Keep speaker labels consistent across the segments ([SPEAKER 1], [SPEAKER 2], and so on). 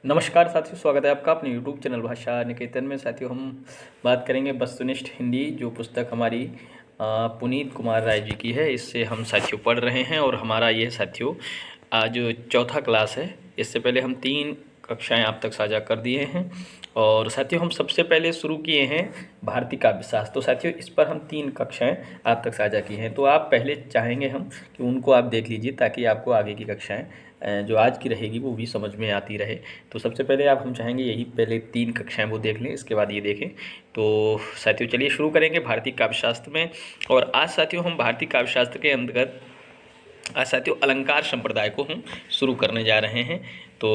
[SPEAKER 1] नमस्कार साथियों, स्वागत है आपका अपने यूट्यूब चैनल भाषा निकेतन में। साथियों, हम बात करेंगे वस्तुनिष्ठ हिंदी, जो पुस्तक हमारी पुनीत कुमार राय जी की है। इससे हम साथियों पढ़ रहे हैं और हमारा ये साथियों आज चौथा क्लास है। इससे पहले हम 3 कक्षाएं आप तक साझा कर दिए हैं और साथियों हम सबसे पहले शुरू किए हैं भारतीय काव्यशास्त्र। तो साथियों इस पर हम 3 कक्षाएं आप तक साझा की हैं, तो आप पहले चाहेंगे हम कि उनको आप देख लीजिए ताकि आपको आगे की कक्षाएं जो आज की रहेगी वो भी समझ में आती रहे। तो सबसे पहले आप हम चाहेंगे यही पहले 3 कक्षाएं वो देख लें, इसके बाद ये देखें। तो साथियों चलिए शुरू करेंगे भारतीय काव्यशास्त्र में। और आज साथियों हम भारतीय काव्यशास्त्र के अंतर्गत आज साथियों अलंकार संप्रदाय को हम शुरू करने जा रहे हैं। तो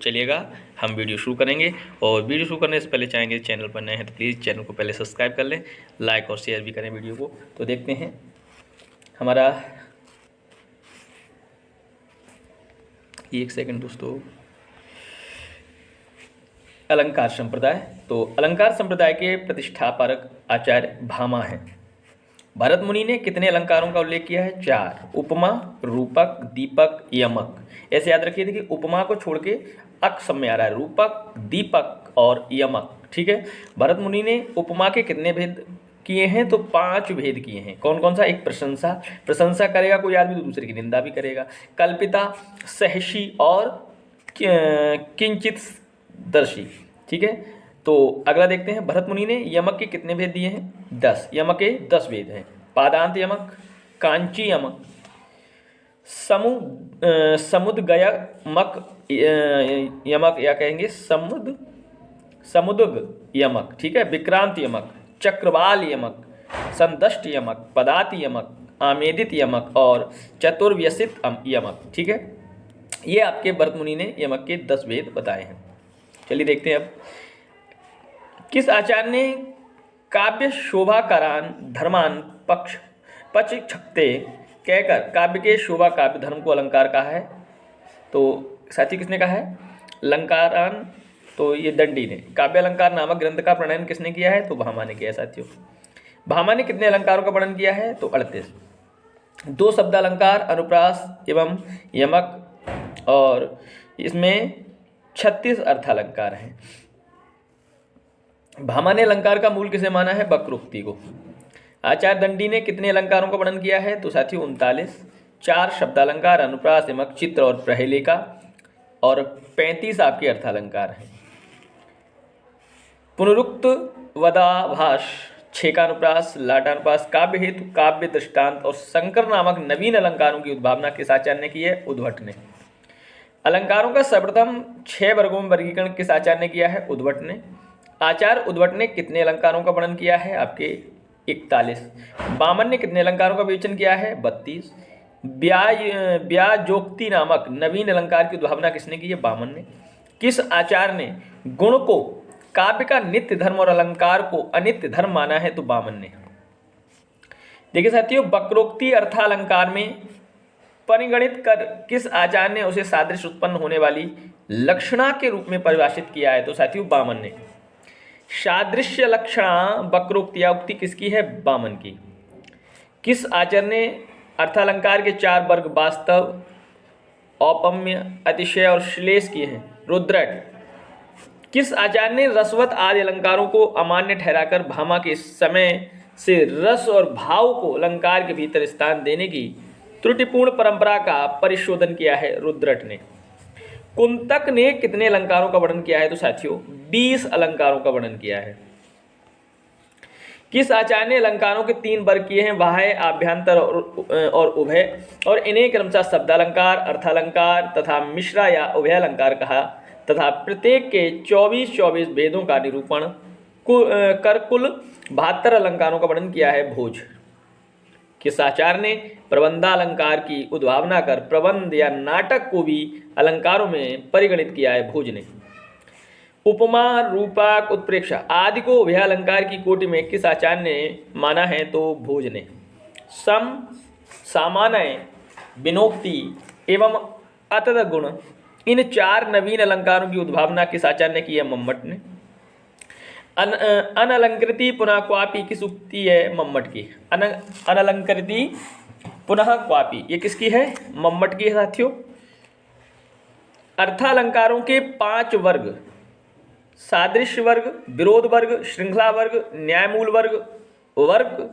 [SPEAKER 1] चलिएगा हम वीडियो शुरू करेंगे। और वीडियो शुरू करने से पहले चाहेंगे चैनल पर नए हैं तो प्लीज़ चैनल को पहले सब्सक्राइब कर लें, लाइक और शेयर भी करें वीडियो को। तो देखते हैं हमारा, एक सेकंड दोस्तों, अलंकार संप्रदाय। तो अलंकार संप्रदाय के प्रतिष्ठापक आचार्य भामा हैं। भरत मुनि ने कितने अलंकारों का उल्लेख किया है? 4। उपमा, रूपक, दीपक, यमक। ऐसे याद रखिए, देखिए उपमा को छोड़ के अक सब में आ रहा है, रूपक, दीपक और यमक। ठीक है, भरत मुनि ने उपमा के कितने भेद किए हैं? तो 5 भेद किए हैं। कौन कौन सा? एक प्रशंसा करेगा कोई आदमी तो दूसरे की निंदा भी करेगा। कल्पिता, सहसी और किंचित दर्शी। ठीक है, तो अगला देखते हैं, भरत मुनि ने यमक के कितने भेद दिए हैं? 10। यमक के 10 भेद हैं। पादांत यमक, कांची यमक, समुद्गयमक यमक, या कहेंगे समुद्ग यमक। ठीक है, विक्रांत यमक, चक्रवाल यमक, संदष्ट यमक, पदाति यमक, आमेदित यमक और चतुर्व्यसित यमक। ठीक है, ये आपके भरत मुनि ने यमक के 10 भेद बताए हैं। चलिए देखते हैं अब, किस आचार्य ने काव्य शोभाकारान धर्मान पक्ष छक्ते कहकर काव्य के शोभा काव्य धर्म को अलंकार कहा है? तो साथी किसने कहा है? अलंकारान, तो ये दंडी ने। काव्य अलंकार नामक ग्रंथ का प्रणयन किसने किया है? तो भामा ने किया है। साथियों भामा ने कितने अलंकारों का वर्णन किया है? तो 38। 2 शब्द अलंकार, अनुप्रास एवं यमक, और इसमें 36 अर्थालंकार हैं। भामा ने अलंकार का मूल किसे माना है? वक्रोक्ति को। आचार्य दंडी ने कितने अलंकारों का वर्णन किया है? तो साथियों 39। 4 शब्दालंकार, अनुप्रास, यमक, चित्र और प्रहेलिका, और 35 आपके अर्थालंकार हैं। पुनरुक्त वदाभास, छेकानुप्रास, लाटानुप्रास, काव्य हेतु, काव्य दृष्टांत और शंकर नामक नवीन अलंकारों की उद्भावना किस आचार्य ने की है? उद्भट ने। अलंकारों का सर्वप्रथम 6 वर्गों में वर्गीकरण किस आचार्य ने किया है? उद्भट ने। आचार्य उद्भट ने कितने अलंकारों का वर्णन किया है? आपके 41। वामन ने कितने अलंकारों का विवेचन किया है? 32। व्याजोक्ति नामक नवीन अलंकार की उद्भावना किसने की है? वामन ने। किस आचार्य ने गुण को काव्य का नित्य धर्म और अलंकार को अनित्य धर्म माना है? तो वामन ने। देखिए साथियों, वक्रोक्ति अर्थालंकार में परिगणित कर किस आचार्य ने उसे सादृश्य उत्पन्न होने वाली लक्षणा के रूप में परिभाषित किया है? तो साथियों वामन ने। सादृश्य लक्षणा वक्रोक्ति या उक्ति किसकी है? वामन की। किस आचार्य ने अर्थालंकार के 4 वर्ग वास्तव, औपम्य, अतिशय और श्लेष किए हैं? रुद्रट। किस आचार्य ने रसवत आदि अलंकारों को अमान्य ठहराकर भामा के समय से रस और भाव को अलंकार के भीतर स्थान देने की त्रुटिपूर्ण परंपरा का परिशोधन किया है? रुद्रट ने। कुंतक ने कितने अलंकारों का वर्णन किया है? तो साथियों 20 अलंकारों का वर्णन किया है। किस आचार्य ने अलंकारों के 3 वर्ग किए हैं? बाह्य, आभ्यंतर और उभय, और इन्हें क्रमशः शब्दालंकार, अर्थालंकार तथा मिश्रा या उभय अलंकार कहा, तथा प्रत्येक के 24 भेदों का निरूपण कर कुल 72 अलंकारों का वर्णन किया है? भोज। किस आचार्य ने प्रबंधालंकार की उद्भावना कर प्रबंध या नाटक को भी अलंकारों में परिगणित किया है? भोज ने। उपमा, रूपक, उत्प्रेक्षा आदि को उभय अलंकार की कोटि में किस आचार्य ने माना है? तो भोज ने। सम, सामान्य, विनोक्ति एवं अतद गुण, इन 4 नवीन अलंकारों की उद्भावना किस आचार्य ने की है? मम्मट ने। अनलंकृति पुनः क्वापी किस उक्ति है? मम्मट की। अनलंकृति पुनः क्वापी ये किसकी है? मम्मट की है साथियों। अर्थालंकारों के 5 वर्ग: सादृश्य वर्ग, विरोध वर्ग, श्रृंखला वर्ग, न्यायमूल वर्ग, वर्ग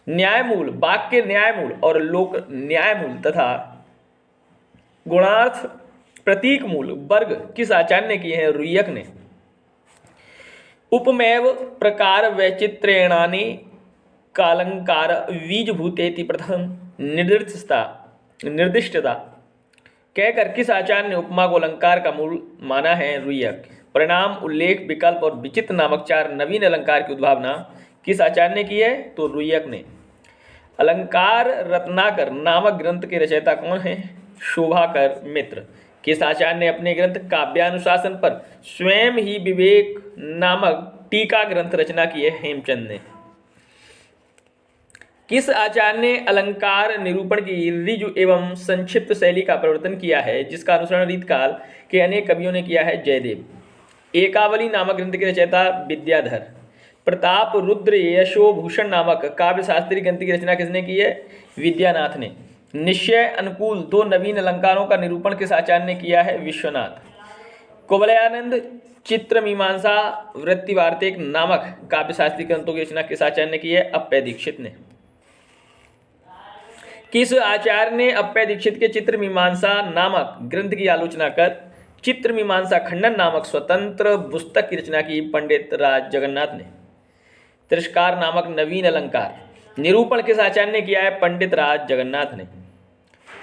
[SPEAKER 1] न्यायमूल, वाक्य न्यायमूल और लोक न्यायमूल तथा गुणार्थ प्रतीक मूल वर्ग किस आचार्य ने किए हैं? रुय्यक ने। उपमेय प्रकार वैचित्र्यणानि कालंकार बीजभूतेति प्रथम निर्दिष्टता कहकर किस आचार्य ने उपमा को अलंकार का मूल माना है? रुय्यक। परिणाम, उल्लेख, विकल्प और विचित्र नामक 4 नवीन अलंकार की उद्भावना किस आचार्य ने की है? तो रुय्यक ने। अलंकार रत्नाकर नामक ग्रंथ के रचयिता कौन है? शोभाकर मित्र। किस आचार्य ने अपने ग्रंथ काव्यानुशासन पर स्वयं ही विवेक नामक टीका ग्रंथ रचना की है? हेमचंद ने। किस आचार्य ने अलंकार निरूपण की ऋजु एवं संक्षिप्त शैली का प्रवर्तन किया है, जिसका अनुसरण रीतकाल के अनेक कवियों ने किया है? जयदेव। एकावली नामक ग्रंथ के रचयिता विद्याधर। प्रताप रुद्र यशोभूषण नामक काव्य शास्त्रीय ग्रंथ की रचना किसने की है? विद्यानाथ ने। निश्चय अनुकूल 2 नवीन अलंकारों का निरूपण किस आचार्य ने किया है? विश्वनाथ। कुवलयानंद चित्रमीमांसा वृत्तिवार्तिक नामक काव्य शास्त्रीय ग्रंथों की रचना किस आचार्य ने की है? अप्पय दीक्षित ने। किस आचार्य ने अप्पय दीक्षित के चित्रमीमांसा नामक ग्रंथ की आलोचना कर चित्रमीमांसा खंडन नामक स्वतंत्र पुस्तक की रचना की? पंडित राज जगन्नाथ ने। तिरस्कार नामक नवीन अलंकार निरूपण किस आचार्य ने किया है? पंडित राज जगन्नाथ ने।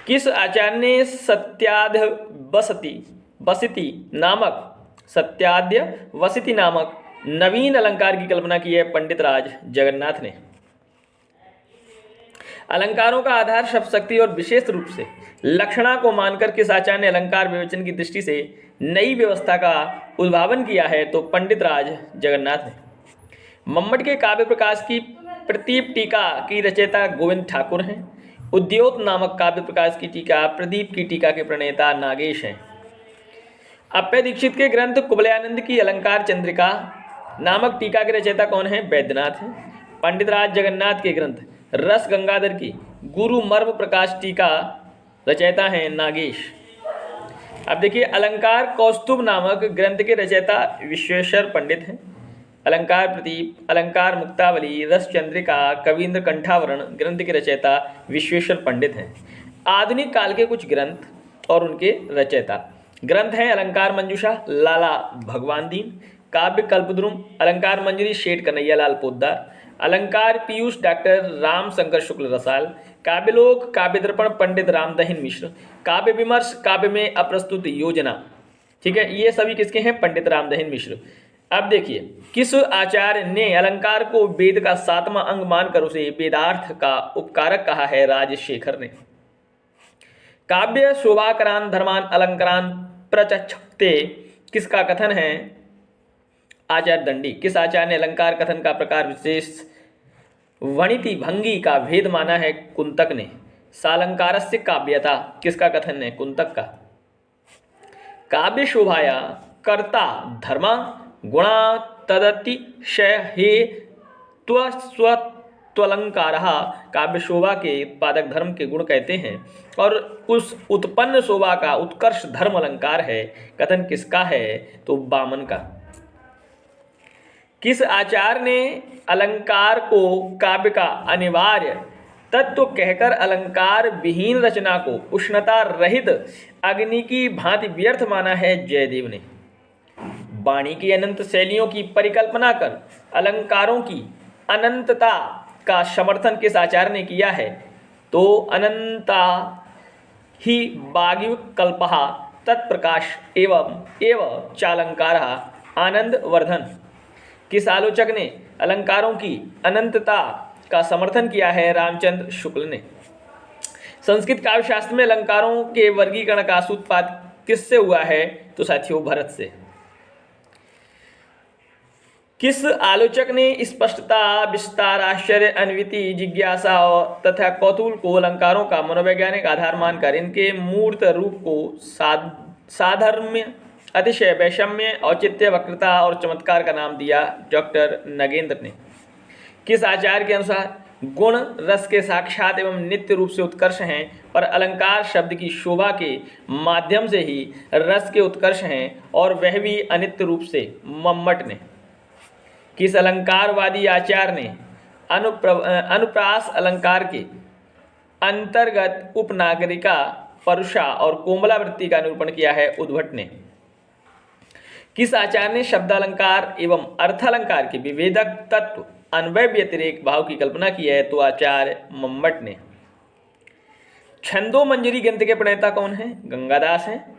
[SPEAKER 1] किस आचार्य ने सत्याद्य वसति नामक नवीन अलंकार की कल्पना की है? पंडित राज जगन्नाथ ने। अलंकारों का आधार शब्द शक्ति और विशेष रूप से लक्षणा को मानकर किस आचार्य ने अलंकार विवेचन की दृष्टि से नई व्यवस्था का उद्भावन किया है? तो पंडित राज जगन्नाथ ने। मम्मट के काव्य प्रकाश की प्रदीप टीका की रचयिता गोविंद ठाकुर हैं। उद्योत नामक काव्य प्रकाश की टीका प्रदीप की टीका के प्रणेता नागेश हैं। अप्पय दीक्षित के ग्रंथ कुवलयानंद की अलंकार चंद्रिका नामक टीका के रचयिता कौन है? वैद्यनाथ हैं। पंडित राज जगन्नाथ के ग्रंथ रस गंगाधर की गुरु मर्म प्रकाश टीका रचयिता हैं नागेश। अब देखिए, अलंकार कौस्तुभ नामक ग्रंथ के रचयिता विश्वेश्वर पंडित हैं। अलंकार प्रदीप, अलंकार मुक्तावली, रस चंद्रिका, कवींद्र कंठावरण ग्रंथ के रचयिता विश्वेश्वर पंडित हैं। आधुनिक काल के कुछ ग्रंथ और उनके रचयिता ग्रंथ हैं: अलंकार मंजूषा लाला भगवान दीन, काव्य कल्पद्रुम, अलंकार मंजरी शेठ कन्हैयालाल पोद्दार, अलंकार पीयूष डॉक्टर राम शंकर शुक्ल रसाल, काव्यलोक काव्य दर्पण पंडित रामदहिन मिश्र, काव्य विमर्श काव्य में अप्रस्तुत योजना। ठीक है, ये सभी किसके हैं? पंडित रामदहिन मिश्र। अब देखिए, किस आचार्य ने अलंकार को वेद का 7वां अंग मानकर उसे वेदार्थ का उपकारक कहा है? राजशेखर ने। काव्य शोभाकरान धर्मान अलंकारान प्रचक्षते किसका कथन है? आचार्य दंडी। किस आचार्य ने अलंकार कथन का प्रकार विशेष वणिति भंगी का भेद माना है? कुंतक ने। सालंकारस्य काव्यता किसका कथन है? कुंतक का। काव्य शोभाया कर्ता धर्मा गुणा तदतिशय हे त्वस्वत्वलंकार काव्य शोभा के उत्पादक धर्म के गुण कहते हैं और उस उत्पन्न शोभा का उत्कर्ष धर्म अलंकार है। कथन किसका है? तो वामन का। किस आचार्य ने अलंकार को काव्य का अनिवार्य तत्व कहकर अलंकार विहीन रचना को उष्णता रहित अग्नि की भांति व्यर्थ माना है? जयदेव ने। वाणी की अनंत शैलियों की परिकल्पना कर अलंकारों की अनंतता का समर्थन किस आचार्य ने किया है? तो अनंता ही वाग्विकल्पः तत्प्रकाश एवं चालंकार आनंद वर्धन। किस आलोचक ने अलंकारों की अनंतता का समर्थन किया है? रामचंद्र शुक्ल ने। संस्कृत काव्य शास्त्र में अलंकारों के वर्गीकरण का सूत्रपात किससे हुआ है? तो साथियों भरत से। किस आलोचक ने स्पष्टता, विस्तार, आश्चर्य, अन्विति, जिज्ञासा तथा कौतूहल को अलंकारों का मनोवैज्ञानिक आधार मानकर इनके मूर्त रूप को साधर्म्य, अतिशय, वैषम्य, औचित्य, वक्रता और चमत्कार का नाम दिया? डॉक्टर नगेंद्र ने। किस आचार्य के अनुसार गुण रस के साक्षात एवं नित्य रूप से उत्कर्ष हैं, पर अलंकार शब्द की शोभा के माध्यम से ही रस के उत्कर्ष हैं, और वह भी अनित्य रूप से। मम्मट ने। किस अलंकारवादी आचार्य ने अनुप्रास अलंकार के अंतर्गत उपनागरिका, परुषा और कोमला वृत्ति का निरूपण किया है? उद्भट ने। किस आचार्य ने शब्दालंकार एवं अर्थालंकार के विभेदक तत्व अन्वय व्यतिरेक भाव की कल्पना की है? तो आचार्य मम्मट ने। छंदो मंजरी ग्रंथ के प्रणेता कौन है? गंगादास हैं।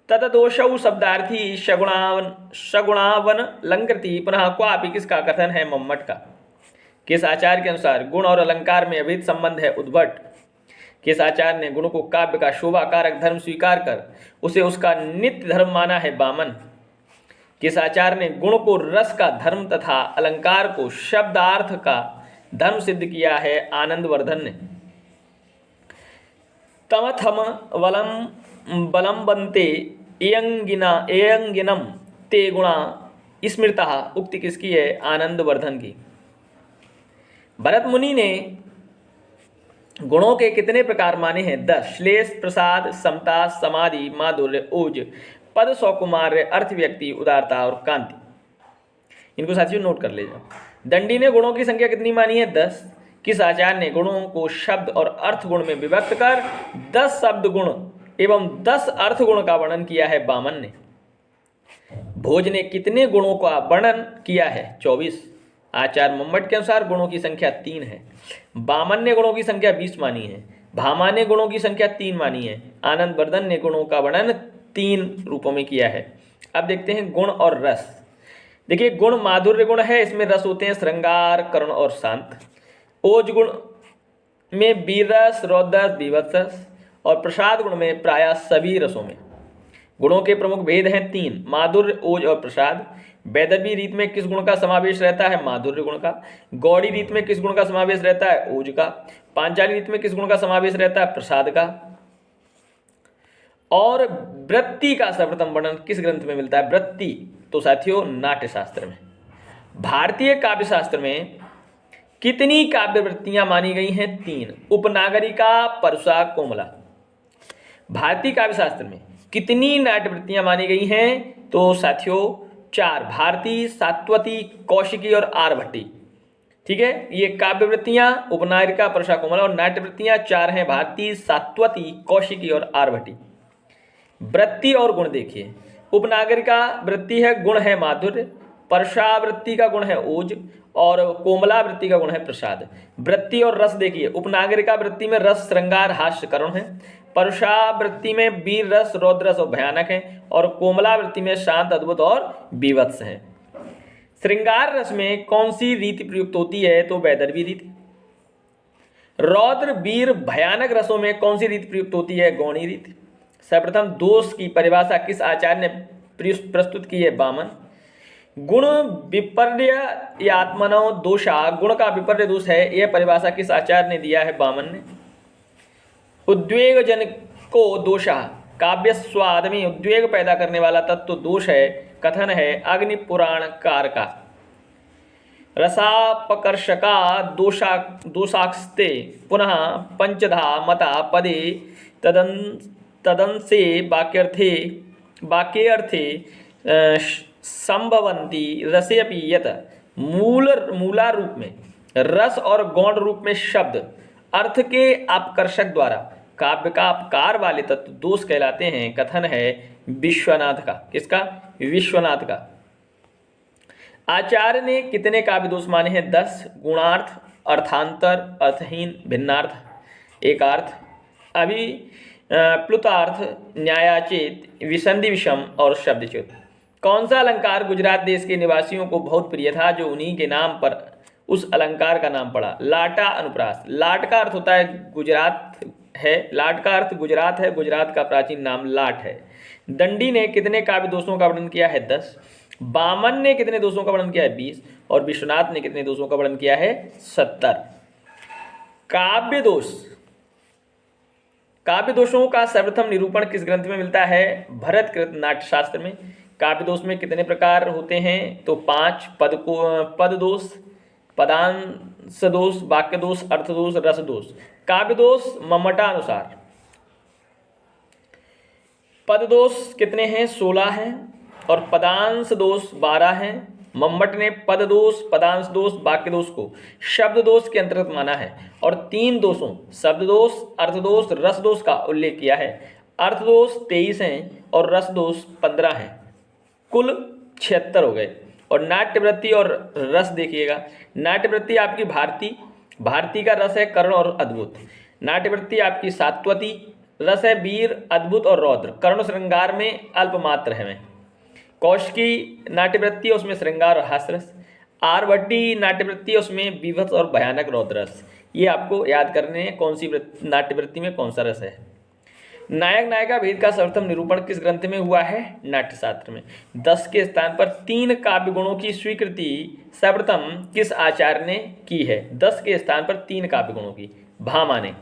[SPEAKER 1] तददोषौ शब्दार्थी सगुणावन लंकृति पुनः क्वापि किसका कथन है? मम्मट का। किस आचार्य के अनुसार गुण और अलंकार में अभेद संबंध है? उद्भट। किस आचार्य ने गुण को काव्य का शोभा कारक धर्म स्वीकार कर उसे उसका नित्य धर्म माना है? बामन। किस आचार्य ने गुण को रस का धर्म तथा अलंकार को शब्दार्थ का धर्म सिद्ध किया है? आनंदवर्धन ने। तमथम वलम बलम बनते एयंगिनम ते गुणा स्मृता उक्ति किसकी है? आनंदवर्धन की। भरत मुनि ने गुणों के कितने प्रकार माने हैं? 10। श्लेष, प्रसाद, समता, समाधि, माधुर्य, ओज, पद, सौकुमार्य, अर्थ, व्यक्ति, उदारता और कांति। इनको साथियों नोट कर ले जाओ। दंडी ने गुणों की संख्या कितनी मानी है? 10। किस आचार्य ने गुणों को शब्द और अर्थ गुण में विभक्त कर 10 शब्द गुण एवं 10 अर्थ गुण का वर्णन किया है? बामन ने। भोज ने कितने गुणों का वर्णन किया है? 24। आचार्य मम्मट के अनुसार गुणों की संख्या 3 है। बामन ने गुणों की संख्या 20 मानी है। भामा ने गुणों की संख्या 3 मानी है। आनंदवर्धन ने गुणों का वर्णन 3 रूपों में किया है। अब देखते हैं गुण और रस। देखिए, गुण माधुर्य गुण है, इसमें रस होते हैं श्रृंगार, करुण और शांत। ओज गुण में वीर रस, रौद्र रस, बीभत्स रस, और प्रसाद गुण में प्रायः सभी रसों में। गुणों के प्रमुख भेद हैं 3, माधुर्य, ओज और प्रसाद। वैदर्भी रीत में किस गुण का समावेश रहता है? माधुर्य गुण का। गौड़ी रीत में किस गुण का समावेश रहता है? ओज का। पांचाली रीत में किस गुण का समावेश रहता है? प्रसाद का। और वृत्ति का सर्वप्रथम वर्णन किस ग्रंथ में मिलता है? वृत्ति तो साथियों नाट्य शास्त्र में। भारतीय काव्य शास्त्र में कितनी काव्य वृत्तियां मानी गई हैं? 3। उपनागरिका, परुषा, कोमला। भारतीय काव्य शास्त्र में कितनी नाट्य वृत्तियां मानी गई हैं? तो साथियों 4। भारती, सात्वती, कौशिकी और आर्यभट्टी। ठीक है, ये काव्य वृत्तियां उपनागरिका, परुषा, कोमला, और नाट्य वृत्तियां 4 हैं, भारती, सात्वती, कौशिकी और आर्यभट्टी। वृत्ति और गुण देखिए। उपनागरिका वृत्ति है गुण है माधुर्य, परुषा वृत्ति का गुण है ओज, और कोमला वृत्ति का गुण है प्रसाद। वृत्ति और रस देखिए। उपनागरिका वृत्ति में रस, श्रृंगार, हास्य, करुण है। परुषा वृत्ति में वीर रस, रौद्र रस और भयानक है, और कोमला वृत्ति में शांत, अद्भुत और बीभत्स है। श्रृंगार रस में कौन सी रीति प्रयुक्त होती है? तो वैदर्भी रीति। रौद्र, वीर, भयानक रसों में कौन सी रीति प्रयुक्त होती है? गौणी रीति। सर्वप्रथम दोष की परिभाषा किस आचार्य ने प्रस्तुत की है? बामन। गुण विपर्य आत्मनो दोषा, गुण का विपर्य दोष है, यह परिभाषा किस आचार्य ने दिया है? बामन ने। उद्वेग को दोषा, काव्य स्वाद में उद्वेग पैदा करने वाला तत्व दोष है, कथन है अग्नि पुराण कार का। रसापकर्षका दोषास्ते पुनः पंचधा मता पदे तदंसे वाक्यर्थे संभवन्ति रसेपि यत मूला रूप में रस और गौण रूप में शब्द अर्थ के अपकर्षक द्वारा काव्य का अपकार वाले तत्व दोष कहलाते हैं, कथन है विश्वनाथ का। किसका? विश्वनाथ का। आचार्य ने कितने काव्य दोष माने हैं? 10। गुणार्थ, अर्थांतर, अर्थहीन, भिन्नार्थ, एकार्थ, अभी प्लुतार्थ, न्यायाचेत, विसंधि विषम और शब्दच्युत। कौन सा अलंकार गुजरात देश के निवासियों को बहुत प्रिय था, जो उन्हीं के नाम पर उस अलंकार का नाम पड़ा? लाटा अनुप्रास। लाट का अर्थ होता है गुजरात है, लाट का अर्थ गुजरात है, गुजरात का प्राचीन नाम लाट है। दंडी ने कितने काव्य दोषों का वर्णन किया है? 10। बामन ने कितने दोषों का वर्णन किया है? 20। और विश्वनाथ ने कितने दोषों का वर्णन किया है? 70। काव्य दोष, काव्य दोषों का सर्वप्रथम निरूपण किस ग्रंथ में मिलता है? भरतकृत नाट्यशास्त्र में। काव्य दोष में कितने प्रकार होते हैं? तो 5। पद दोष, पदान सदोष, वाक्य दोष, अर्थ दोष, रस दोष। काव्य दोष मम्मटानुसार पद दोष कितने हैं? 16 हैं। और पदांश दोष 12 हैं। मम्मट ने पद दोष, पदांश दोष, वाक्य दोष को शब्द दोष के अंतर्गत माना है और 3 दोषों शब्द दोष, अर्थ दोष, रस दोष का उल्लेख किया है। अर्थ दोष 23 हैं और रस दोष 15 हैं, कुल 76 हो गए। और नाट्यवृत्ति और रस देखिएगा। नाट्यवृत्ति आपकी भारती, भारती का रस है कर्ण और अद्भुत। नाट्यवृत्ति आपकी सात्वती, रस है वीर, अद्भुत और रौद्र। कर्ण श्रृंगार में अल्पमात्र है। कौशिकी नाट्यवृत्ति उसमें श्रृंगार और हास्यरस। आरभट्टी नाट्यवृत्ति उसमें बीभत्स और भयानक रौद्ररस। ये आपको याद करने हैं कौन सी नाट्यवृत्ति में कौन सा रस है। नायक नायिका भेद का सर्वप्रथम निरूपण किस ग्रंथ में हुआ है? नाट्यशास्त्र में। 10 के स्थान पर 3 काव्य गुणों की स्वीकृति सर्वप्रथम किस आचार्य ने की है? 10 के स्थान पर 3 काव्य गुणों की भामा ने।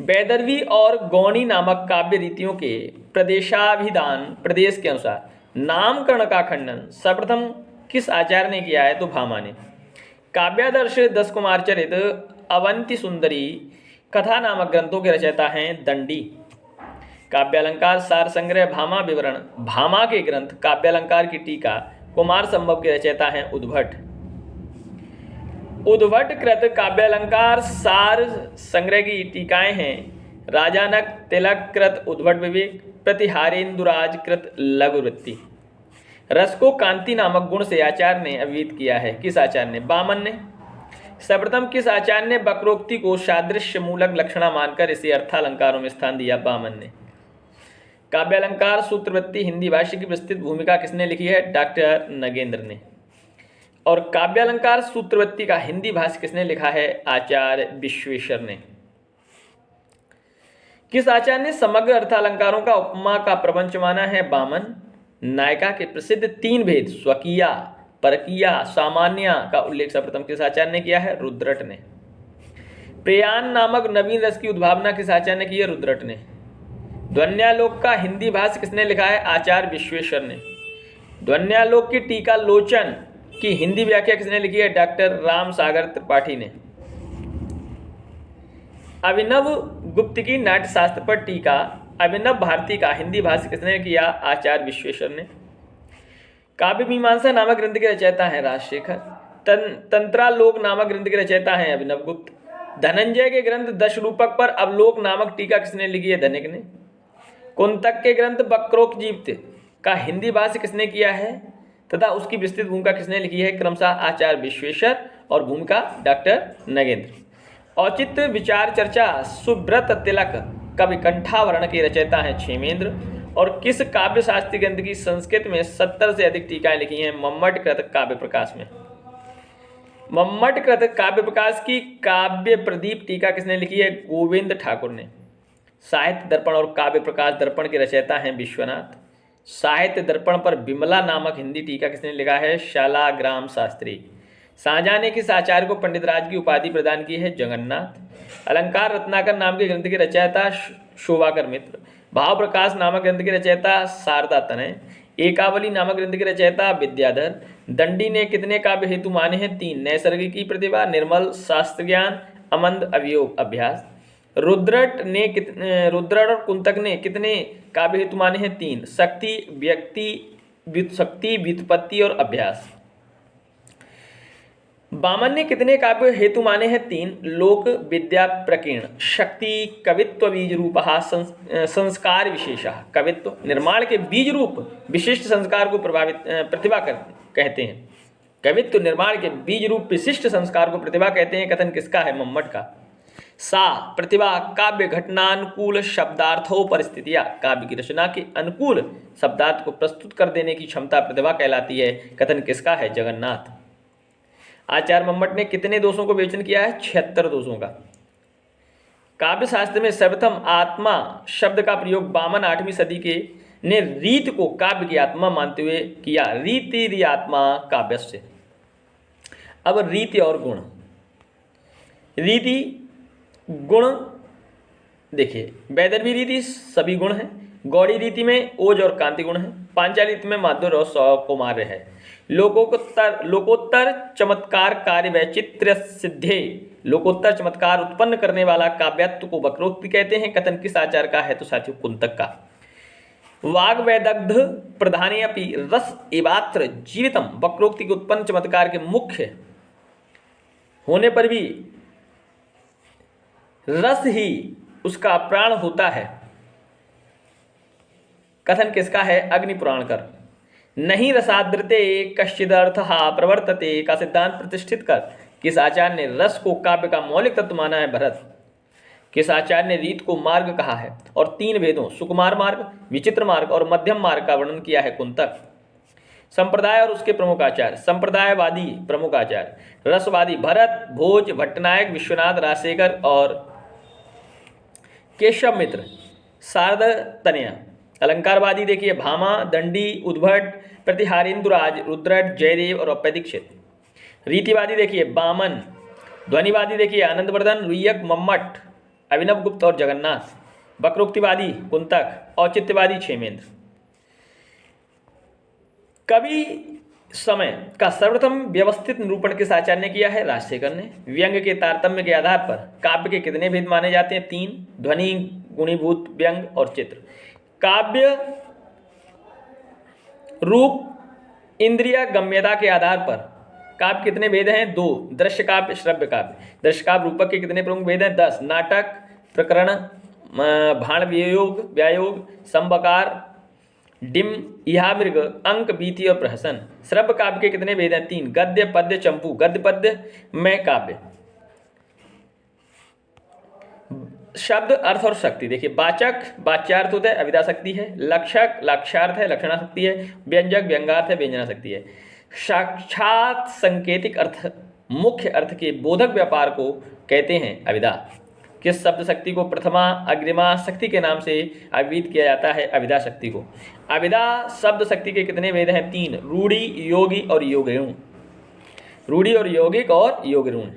[SPEAKER 1] वैदर्भी और गौणी नामक काव्य रीतियों के प्रदेशाभिधान प्रदेश के अनुसार नामकरण का खंडन सर्वप्रथम किस आचार्य ने किया है? तो भामा ने। काव्यादर्श, 10 कुमार चरित, अवंती सुंदरी कथा नामक ग्रंथों के रचयिता हैं दंडी। काव्यालंकार सार संग्रह, भामा विवरण, भामा के ग्रंथ काव्यालंकार की टीका, कुमार संभव के रचयिता हैं उद्भट। उद्भट कृत काव्यालंकार सार संग्रह की टीकाएं हैं राजानक, तिलक कृत उद्भट विवेक, प्रतिहारेन्दुराज कृत लघुवृत्ति। रस को कांति नामक गुण से आचार्य ने अभिहित किया है। किस आचार्य ने? बामन ने। सर्वप्रथम किस आचार्य ने वक्रोक्ति को सादृश्य मूलक लक्षणा मानकर इसे अर्थालंकारों में स्थान दिया? बामन ने। काव्यालंकार सूत्रवृत्ति हिंदी भाषा की विस्तृत भूमिका किसने लिखी है? डॉक्टर नगेंद्र ने। और काव्यालंकार सूत्रवृत्ति का हिंदी भाष्य किसने लिखा है? आचार्य विश्वेश्वर ने। किस आचार्य ने समग्र अर्थालंकारों का उपमा का प्रपंच माना है? बामन। नायिका के प्रसिद्ध 3 भेद स्वकीया, परकीया, सामान्या का उल्लेख सर्वप्रथम किस आचार्य ने किया है? रुद्रट ने। प्रेयान नामक नवीन रस की उद्भावना किस आचार्य ने की है? रुद्रट ने। ध्वन्यालोक का हिंदी भाष्य किसने लिखा है? आचार्य विश्वेश्वर ने। ध्वन्यालोक की टीका लोचन की हिंदी व्याख्या किसने लिखी है? डॉक्टर राम सागर त्रिपाठी ने। अभिनव गुप्त की नाट्यशास्त्र पर टीका अभिनव भारती का हिंदी भाष्य किसने किया? आचार्य विश्वेश्वर ने। काव्य मीमांसा नामक ग्रंथ के रचयिता हैं राजशेखर। तंत्रालोक नामक ग्रंथ के रचयिता हैं अभिनव गुप्त। धनंजय के ग्रंथ दशरूपक पर अवलोक नामक टीका किसने लिखी है? धनिक ने। कुंतक के ग्रंथ वक्रोक्तिजीवित का हिंदी भाष्य किसने किया है तथा उसकी विस्तृत भूमिका किसने लिखी है? क्रमशः आचार्य विश्वेश्वर और भूमिका डॉक्टर नगेंद्र। औचित्य विचार चर्चा सुब्रत तिलक कवि कंठावरण के रचयिता हैं क्षेमेंद्र। और किस काव्य शास्त्रीय ग्रंथ की संस्कृत में 70 से अधिक टीकाएं लिखी हैं? मम्मट कृत काव्य प्रकाश में। मम्मट कृत काव्य प्रकाश की काव्य प्रदीप टीका किसने लिखी है? गोविंद ठाकुर ने। साहित्य दर्पण और काव्य प्रकाश दर्पण के रचयिता हैं विश्वनाथ। साहित्य दर्पण पर विमला नामक हिंदी टीका किसने लिखा है? शालाग्राम शास्त्री। शाहजहां ने किस आचार्य को पंडित राज की उपाधि प्रदान की है? जगन्नाथ। अलंकार रत्नाकर नाम के ग्रंथ के रचयिता शोभाकर मित्र। भाव प्रकाश नामक ग्रंथ के रचयिता शारदा तनय। एकावली नामक ग्रंथ के रचयिता विद्याधर। दंडी ने कितने काव्य हेतु माने हैं? 3। नैसर्गिकी प्रतिभा, निर्मल शास्त्र ज्ञान, अमंद अभियोग अभ्यास। रुद्रट और कुंतक ने कितने काव्य हेतु माने हैं? 3। शक्ति, व्यक्ति, व्युत्पत्ति, व्युत्पत्ति और अभ्यास। बामन ने कितने काव्य हेतु माने हैं? 3। लोक विद्या प्रकीर्ण, शक्ति, कवित्व बीज रूप, संस्कार विशेष। कवित्व निर्माण के बीज रूप विशिष्ट संस्कार को प्रतिभा कहते हैं। कवित्व निर्माण के बीज रूप विशिष्ट संस्कार को प्रतिभा कहते हैं। कथन किसका है? मम्मट का। सा प्रतिभा काव्य घटनानुकूल शब्दार्थों परिस्थितियां, काव्य की रचना के अनुकूल शब्दार्थ को प्रस्तुत कर देने की क्षमता प्रतिभा कहलाती है। कथन किसका है? जगन्नाथ। आचार्य मम्मट ने कितने दोषों को विवेचन किया है? 76 दोषों का। काव्य शास्त्र में सर्वप्रथम आत्मा शब्द का प्रयोग बामन 8वीं सदी के ने रीत को काव्य की आत्मा मानते हुए किया। रीति री आत्मा काव्यस्य। अब रीति और गुण। रीति गुण देखिए, वैदर्भी रीति सभी गुण हैं, गौड़ी रीति में ओज और कांति गुण है। पांचाली रीति में माधुर्य और सौकुमार्य है। लोकोत्तर चमत्कार कार्य वैचित्र्य सिद्धे, लोकोत्तर चमत्कार उत्पन्न करने वाला काव्यत्व को वक्रोक्ति कहते हैं। कथन किस आचार का है? तो साथियों कुंतक का। वाग वैदग्ध प्रधाने अपि रस एवात्र जीवितम, वक्रोक्ति के उत्पन्न चमत्कार के मुख्य होने पर भी रस ही उसका प्राण होता है। कथन किसका है? अग्नि पुराण कर। नहीं रसाद्रते कश्चिदर्थः प्रवर्तते का सिद्धांत प्रतिष्ठित कर किस आचार्य ने रस को काव्य का मौलिक तत्व माना है? भरत। किस आचार्य ने रीत को मार्ग कहा है और 3 भेदों सुकुमार मार्ग, विचित्र मार्ग और मध्यम मार्ग का वर्णन किया है? कुंतक। संप्रदाय और उसके प्रमुख आचार्य। संप्रदायवादी प्रमुख आचार्य। रसवादी भरत, भोज, भट्टनायक, विश्वनाथ, राजशेखर और केशव मित्र, शारद तनया। अलंकारवादी देखिए भामा, दंडी, उद्भट, प्रतिहारेंद्रराज, रुद्रट, जयदेव और अप्पदीक्षित। रीतिवादी देखिए बामन। ध्वनिवादी देखिए आनंदवर्धन, रुय्यक, मम्मट, अभिनव गुप्त और जगन्नाथ। वक्रोक्तिवादी कुंतक। औचित्यवादी क्षेमेंद्र। कवि समय का सर्वप्रथम व्यवस्थित निरूपण किस आचार्य ने किया है? राजशेखर ने। व्यंग के तारतम्य के आधार पर काव्य के कितने भेद माने जाते हैं? 3। ध्वनि, गुणीभूत, व्यंग और चित्र। काव्य रूप इंद्रिय गम्यता के आधार पर काव्य कितने भेद हैं? 2। दृश्य काव्य, श्रव्य काव्य। दृश्य काव्य रूपक के कितने प्रमुख भेद हैं? 10। नाटक, प्रकरण, भाण व्यायोग, संबकार, डिम, इहामृग, अंक, बीति और प्रहसन। श्रव्य काव्य के कितने भेद हैं? 3। गद्य, पद्य, चंपू। गद्य पद्य में काव्य। शब्द, अर्थ और शक्ति देखिए वाचक वाच्यार्थ होता है, अविदा शक्ति है। लक्षक लक्ष्यार्थ है, लक्षणा शक्ति है। व्यंजक व्यंगार्थ है, व्यंजना शक्ति है। साक्षात संकेतिक अर्थ मुख्य अर्थ के बोधक व्यापार को कहते हैं अविदा। किस शब्द शक्ति को प्रथमा अग्रिमा शक्ति के नाम से अभिहित किया जाता है? अविदा शक्ति को। अविदा शब्द शक्ति के कितने भेद हैं? 3। रूढ़ी, योगी और योगेण। रूढ़ी और यौगिक और योगेण।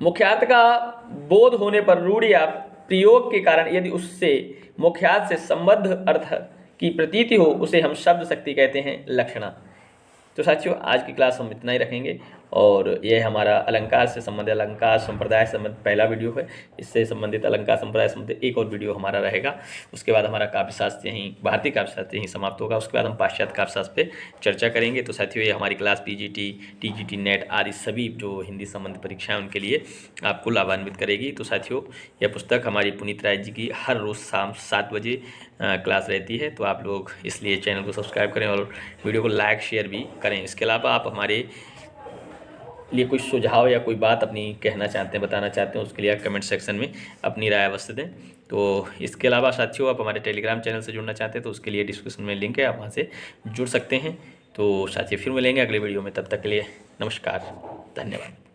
[SPEAKER 1] मुख्यार्थ का बोध होने पर रूढ़ी या प्रयोग के कारण यदि उससे मुख्यार्थ से संबद्ध अर्थ की प्रतीति हो उसे हम शब्द शक्ति कहते हैं लक्षणा। तो साथियों आज की क्लास हम इतना ही रखेंगे और यह हमारा अलंकार से संबंधित अलंकार संप्रदाय से संबंधित पहला वीडियो है। इससे संबंधित अलंकार संप्रदाय से संबंधित एक और वीडियो हमारा रहेगा। उसके बाद हमारा काव्यशास्त्र यहीं भारतीय काव्यशास्त्र यहीं समाप्त होगा। उसके बाद हम पाश्चात्य काव्यशास्त्र पे चर्चा करेंगे। तो साथियों ये हमारी क्लास PGT, TGT, नेट आदि सभी जो हिंदी संबंधित परीक्षाएँ उनके लिए आपको लाभान्वित करेगी। तो साथियों यह पुस्तक हमारी पुनीत राय जी की हर रोज़ शाम 7 बजे क्लास रहती है। तो आप लोग इसलिए चैनल को सब्सक्राइब करें और वीडियो को लाइक शेयर भी करें। इसके अलावा आप हमारे लिए कोई सुझाव या कोई बात अपनी कहना चाहते हैं, बताना चाहते हैं, उसके लिए आप कमेंट सेक्शन में अपनी राय अवश्य दें। तो इसके अलावा साथियों आप हमारे टेलीग्राम चैनल से जुड़ना चाहते हैं तो उसके लिए डिस्क्रिप्शन में लिंक है, आप वहाँ से जुड़ सकते हैं। तो साथियों फिर मिलेंगे अगले वीडियो में, तब तक के लिए नमस्कार, धन्यवाद।